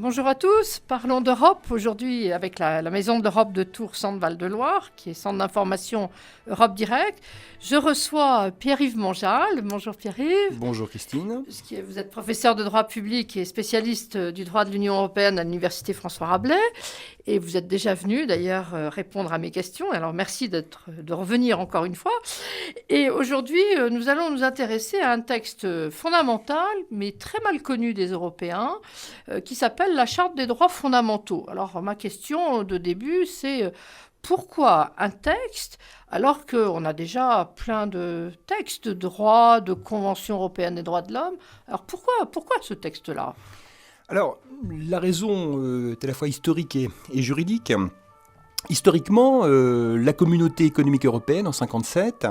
Bonjour à tous, parlons d'Europe aujourd'hui avec la Maison de l'Europe de Tours Centre Val-de-Loire, qui est centre d'information Europe Direct. Je reçois Pierre-Yves Monjal. Bonjour Pierre-Yves. Bonjour Christine. Vous êtes professeur de droit public et spécialiste du droit de l'Union européenne à l'Université François Rabelais. Et vous êtes déjà venu d'ailleurs répondre à mes questions. Alors merci de revenir encore une fois. Et aujourd'hui, nous allons nous intéresser à un texte fondamental, mais très mal connu des Européens, qui s'appelle la Charte des droits fondamentaux. Alors ma question de début, c'est pourquoi un texte, alors qu'on a déjà plein de textes de droit, de conventions européennes des droits de l'homme, alors pourquoi ce texte-là ? Alors, la raison est à la fois historique et juridique. Historiquement, la communauté économique européenne en 1957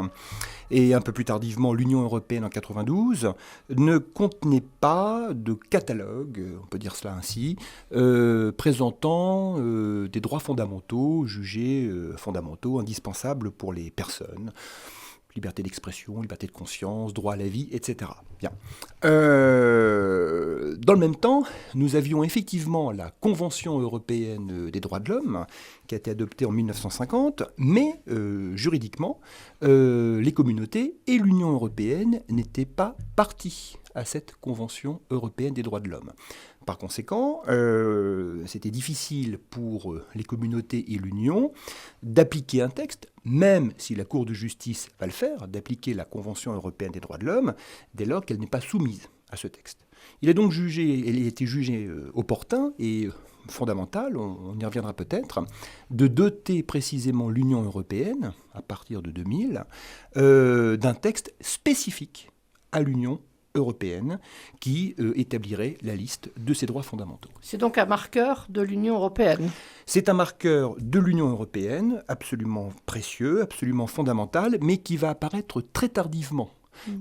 et un peu plus tardivement l'Union européenne en 1992 ne contenait pas de catalogue, on peut dire cela ainsi, présentant des droits fondamentaux jugés fondamentaux, indispensables pour les personnes. Liberté d'expression, liberté de conscience, droit à la vie, etc. Bien. Dans le même temps, nous avions effectivement la Convention européenne des droits de l'homme, qui a été adoptée en 1950, mais juridiquement, les communautés et l'Union européenne n'étaient pas parties à cette Convention européenne des droits de l'homme. Par conséquent, c'était difficile pour les communautés et l'Union d'appliquer un texte, même si la Cour de justice va le faire, d'appliquer la Convention européenne des droits de l'homme, dès lors qu'elle n'est pas soumise à ce texte. Il a été jugé opportun et fondamental, on y reviendra peut-être, de doter précisément l'Union européenne, à partir de 2000, d'un texte spécifique à l'Union européenne qui établirait la liste de ces droits fondamentaux. C'est donc un marqueur de l'Union européenne. C'est un marqueur de l'Union européenne absolument précieux, absolument fondamental, mais qui va apparaître très tardivement,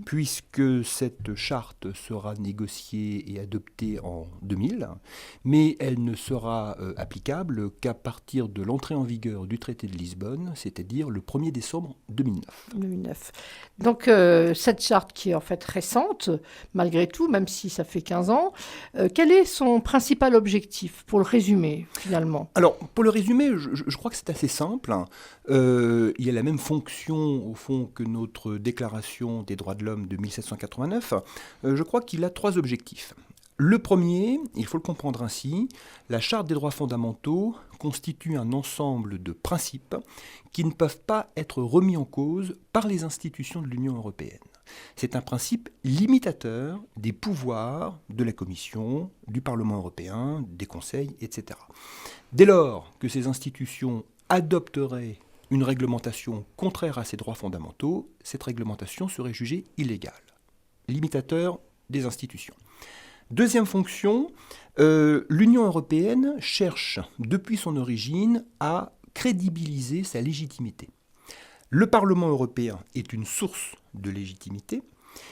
puisque cette charte sera négociée et adoptée en 2000, mais elle ne sera applicable qu'à partir de l'entrée en vigueur du traité de Lisbonne, c'est-à-dire le 1er décembre 2009. Donc cette charte qui est en fait récente, malgré tout, même si ça fait 15 ans, quel est son principal objectif, pour le résumer finalement ? Alors, pour le résumer, je crois que c'est assez simple. Il y a la même fonction, au fond, que notre déclaration des droits de l'homme de 1789. Je crois qu'il a 3 objectifs. Le premier, il faut le comprendre ainsi, la Charte des droits fondamentaux constitue un ensemble de principes qui ne peuvent pas être remis en cause par les institutions de l'Union européenne. C'est un principe limitateur des pouvoirs de la Commission, du Parlement européen, des conseils, etc. Dès lors que ces institutions adopteraient une réglementation contraire à ces droits fondamentaux, cette réglementation serait jugée illégale. Limitateur des institutions. Deuxième fonction, l'Union européenne cherche depuis son origine à crédibiliser sa légitimité. Le Parlement européen est une source de légitimité,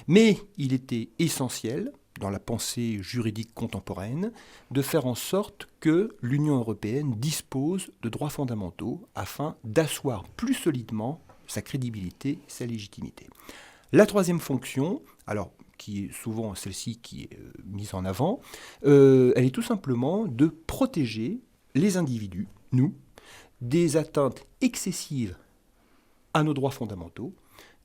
mais il était essentiel, dans la pensée juridique contemporaine, de faire en sorte que l'Union européenne dispose de droits fondamentaux afin d'asseoir plus solidement sa crédibilité, sa légitimité. La troisième fonction, alors qui est souvent celle-ci qui est mise en avant, elle est tout simplement de protéger les individus, nous, des atteintes excessives à nos droits fondamentaux,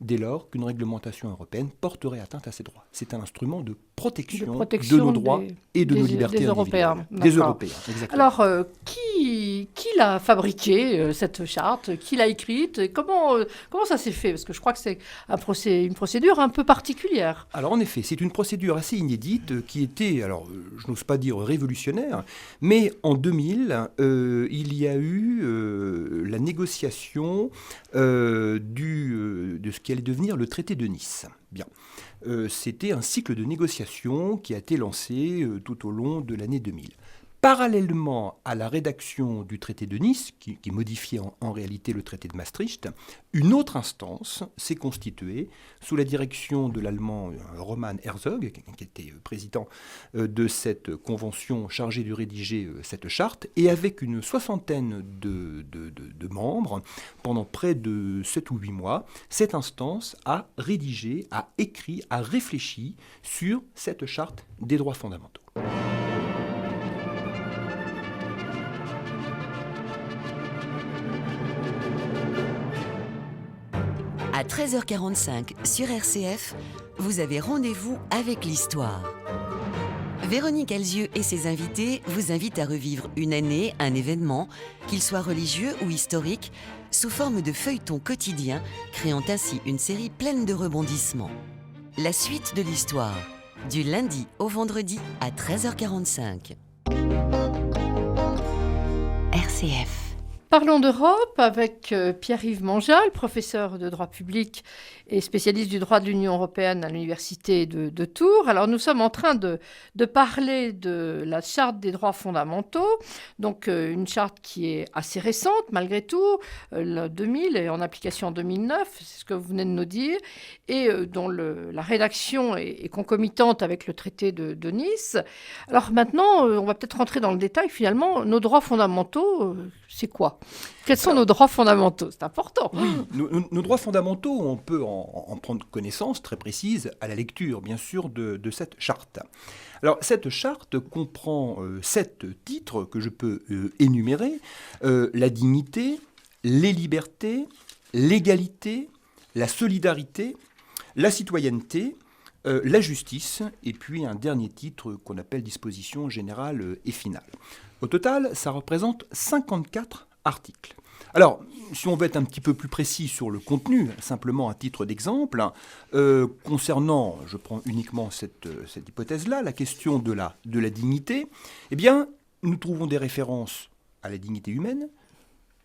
dès lors qu'une réglementation européenne porterait atteinte à ces droits. C'est un instrument de protection de nos droits et de nos libertés des individuelles. Européens. Des Européens, exactement. Alors, qui l'a fabriquée, cette charte ? Qui l'a écrite ? Comment ça s'est fait ? Parce que je crois que c'est une procédure un peu particulière. Alors, en effet, c'est une procédure assez inédite qui était, alors, je n'ose pas dire révolutionnaire, mais en 2000, il y a eu la négociation de ce qui allait devenir le traité de Nice. Bien. C'était un cycle de négociations qui a été lancé tout au long de l'année 2000. Parallèlement à la rédaction du traité de Nice, qui modifiait en réalité le traité de Maastricht, une autre instance s'est constituée sous la direction de l'Allemand Roman Herzog, qui était président de cette convention chargée de rédiger cette charte, et avec une soixantaine de membres, pendant près de 7 ou 8 mois, cette instance a rédigé, a écrit, a réfléchi sur cette charte des droits fondamentaux. 13h45 sur RCF, vous avez rendez-vous avec l'histoire. Véronique Alzieux et ses invités vous invitent à revivre une année, un événement, qu'il soit religieux ou historique, sous forme de feuilleton quotidien, créant ainsi une série pleine de rebondissements. La suite de l'histoire, du lundi au vendredi à 13h45. RCF. Parlons d'Europe avec Pierre-Yves Monjal, professeur de droit public et spécialiste du droit de l'Union européenne à l'université de Tours. Alors nous sommes en train de parler de la charte des droits fondamentaux, donc une charte qui est assez récente malgré tout, 2000 et en application en 2009, c'est ce que vous venez de nous dire, et dont la rédaction est concomitante avec le traité de Nice. Alors maintenant, on va peut-être rentrer dans le détail finalement. Nos droits fondamentaux, c'est quoi ? Quels sont nos droits fondamentaux ? C'est important. Oui, nos droits fondamentaux, on peut en prendre connaissance très précise à la lecture, bien sûr, de cette charte. Alors, cette charte comprend 7 titres que je peux énumérer. La dignité, les libertés, l'égalité, la solidarité, la citoyenneté, la justice, et puis un dernier titre qu'on appelle disposition générale et finale. Au total, ça représente 54 articles. Alors, si on veut être un petit peu plus précis sur le contenu, simplement à titre d'exemple, concernant, je prends uniquement cette hypothèse-là, la question de la dignité, eh bien, nous trouvons des références à la dignité humaine,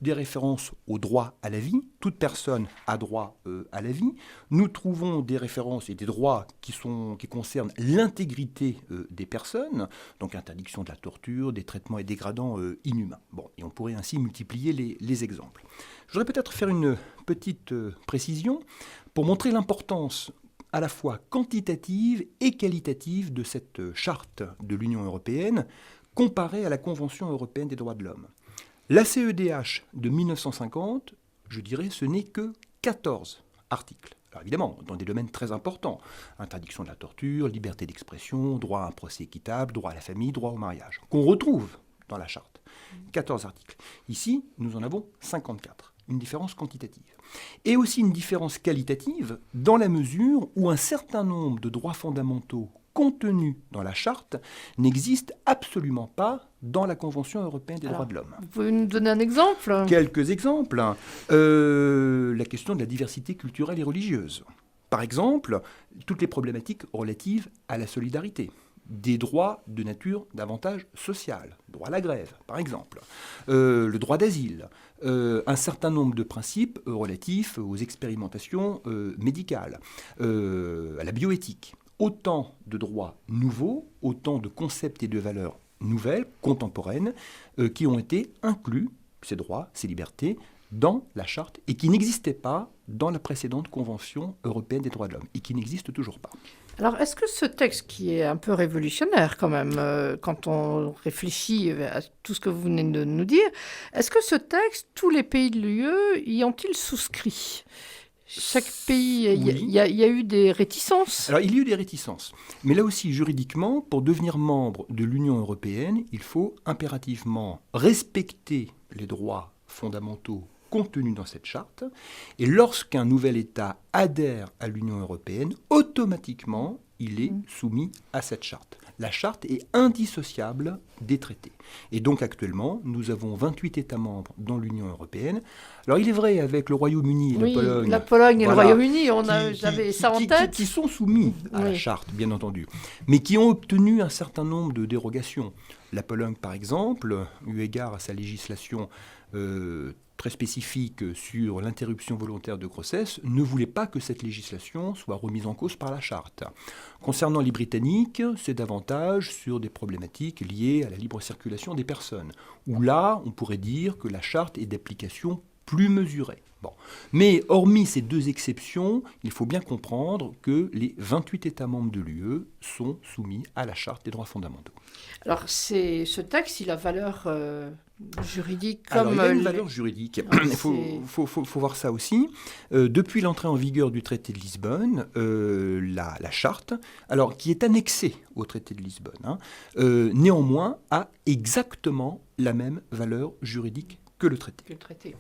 des références au droit à la vie. Toute personne a droit à la vie. Nous trouvons des références et des droits qui concernent l'intégrité des personnes, donc interdiction de la torture, des traitements et dégradants inhumains. Bon, et on pourrait ainsi multiplier les exemples. Je voudrais peut-être faire une petite précision pour montrer l'importance à la fois quantitative et qualitative de cette charte de l'Union européenne comparée à la Convention européenne des droits de l'homme. La CEDH de 1950, je dirais, ce n'est que 14 articles. Alors évidemment, dans des domaines très importants. Interdiction de la torture, liberté d'expression, droit à un procès équitable, droit à la famille, droit au mariage, qu'on retrouve dans la charte. 14 articles. Ici, nous en avons 54. Une différence quantitative. Et aussi une différence qualitative dans la mesure où un certain nombre de droits fondamentaux contenus dans la charte n'existent absolument pas dans la Convention européenne des droits de l'homme. Vous pouvez nous donner un exemple ? Quelques exemples. La question de la diversité culturelle et religieuse. Par exemple, toutes les problématiques relatives à la solidarité. Des droits de nature davantage sociale, droit à la grève, par exemple, le droit d'asile, un certain nombre de principes relatifs aux expérimentations médicales, à la bioéthique. Autant de droits nouveaux, autant de concepts et de valeurs nouvelles, contemporaines, qui ont été inclus, ces droits, ces libertés, dans la charte et qui n'existaient pas dans la précédente Convention européenne des droits de l'homme et qui n'existent toujours pas. Alors, est-ce que ce texte, qui est un peu révolutionnaire quand même, quand on réfléchit à tout ce que vous venez de nous dire, est-ce que ce texte, tous les pays de l'UE y ont-ils souscrit ? Chaque pays, il y a eu des réticences. Alors, il y a eu des réticences. Mais là aussi, juridiquement, pour devenir membre de l'Union européenne, il faut impérativement respecter les droits fondamentaux contenus dans cette charte. Et lorsqu'un nouvel État adhère à l'Union européenne, automatiquement, il est soumis à cette charte. La charte est indissociable des traités. Et donc actuellement, nous avons 28 États membres dans l'Union européenne. Alors il est vrai, avec le Royaume-Uni et la Pologne et voilà, le Royaume-Uni, j'avais ça en tête. Qui sont soumis à la charte, bien entendu, mais qui ont obtenu un certain nombre de dérogations. La Pologne, par exemple, eu égard à sa législation très spécifique sur l'interruption volontaire de grossesse, ne voulait pas que cette législation soit remise en cause par la charte. Concernant les Britanniques, c'est davantage sur des problématiques liées à la libre circulation des personnes, où là, on pourrait dire que la charte est d'application plus mesurée. Bon. Mais hormis ces deux exceptions, il faut bien comprendre que les 28 États membres de l'UE sont soumis à la charte des droits fondamentaux. Alors, ce texte, il a valeur juridique comme... Alors, il a une les... valeur juridique. Il faut voir ça aussi. Depuis l'entrée en vigueur du traité de Lisbonne, la charte, alors, qui est annexée au traité de Lisbonne, néanmoins, a exactement la même valeur juridique que le traité.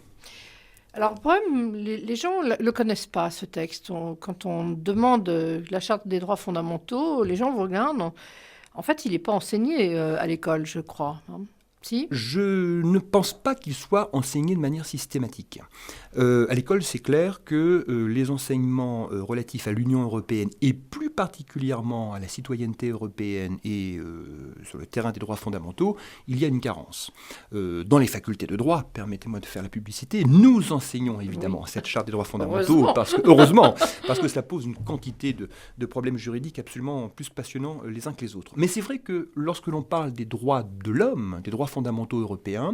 Alors, le problème, les gens ne le connaissent pas, ce texte. Quand on demande la Charte des droits fondamentaux, les gens vous regardent. En fait, il n'est pas enseigné à l'école, je crois. Hein. Si? Je ne pense pas qu'il soit enseigné de manière systématique. À l'école, c'est clair que les enseignements relatifs à l'Union européenne et plus particulièrement à la citoyenneté européenne et sur le terrain des droits fondamentaux, il y a une carence. Dans les facultés de droit, permettez-moi de faire la publicité, nous enseignons évidemment cette charte des droits fondamentaux, heureusement, parce que cela pose une quantité de problèmes juridiques absolument plus passionnants les uns que les autres. Mais c'est vrai que lorsque l'on parle des droits de l'homme, des droits fondamentaux européens,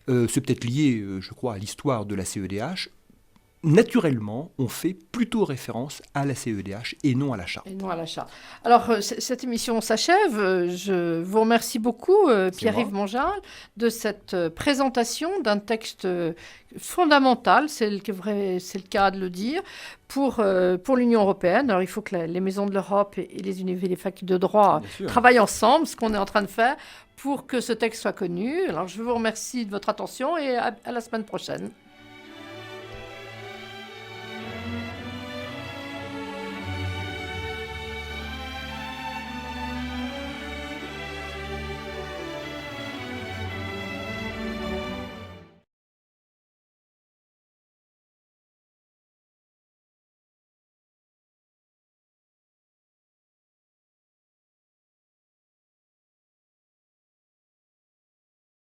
c'est peut-être lié, je crois, à l'histoire de la CEDH. Naturellement, on fait plutôt référence à la CEDH et non à la Charte. Et non à la Charte. Alors, cette émission s'achève. Je vous remercie beaucoup, Pierre-Yves Mongeal, de cette présentation d'un texte fondamental, c'est le cas de le dire, pour l'Union européenne. Alors, il faut que les maisons de l'Europe et les universités, les facultés de droit travaillent ensemble, ce qu'on est en train de faire, pour que ce texte soit connu. Alors, je vous remercie de votre attention et à la semaine prochaine.